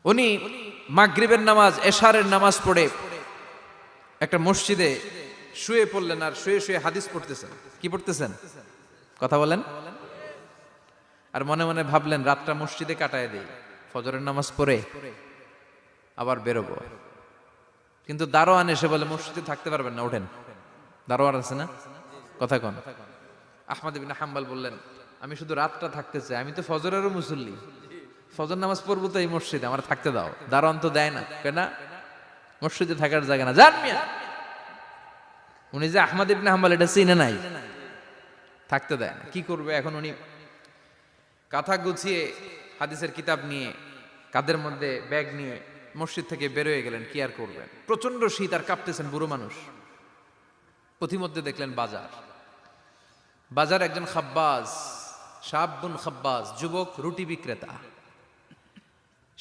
উনি মাগরিবের নামাজ, এশারের নামাজ পড়ে একটা মসজিদে শুয়ে পড়লেন, আর শুয়ে শুয়ে হাদিস পড়তেছেন। কি পড়তেছেন? কথা বলেন। আর মনে মনে ভাবলেন রাতটা মসজিদে কাটায় দেই, ফজরের নামাজ পড়ে আবার বেরোবো। কিন্তু দারোয়ান এসে বলে মসজিদে থাকতে পারবেন না, ওঠেন। দারোয়ান আছে না? কথা কন। আহমদ ইবনে হাম্বল বললেন, আমি শুধু রাতটা থাকতে চাই, আমি তো ফজরেরও মুসল্লি, ফজর নামাজ পড়বো তো এই মসজিদে, আমার থাকতে দাও। দারোয়ান তো দেয় না, কেন? মসজিদে থাকার জায়গা না, যান মিয়া। উনি যে আহমদ ইবনে হাম্বল এটা চিনে নাই, থাকতে দেয় না। কি করবে এখন? উনি কাঁথা গুছিয়ে হাদিসের কিতাব নিয়ে কাঁধের মধ্যে ব্যাগ নিয়ে মসজিদ থেকে বেরোয় গেলেন। কি আর করবেন, প্রচন্ড শীত, আর কাঁপতেছেন, বুড়ো মানুষ। পথিমধ্যে দেখলেন বাজার। বাজার একজন খাব্বাজ, শাবুন খাব্বাজ, যুবক রুটি বিক্রেতা।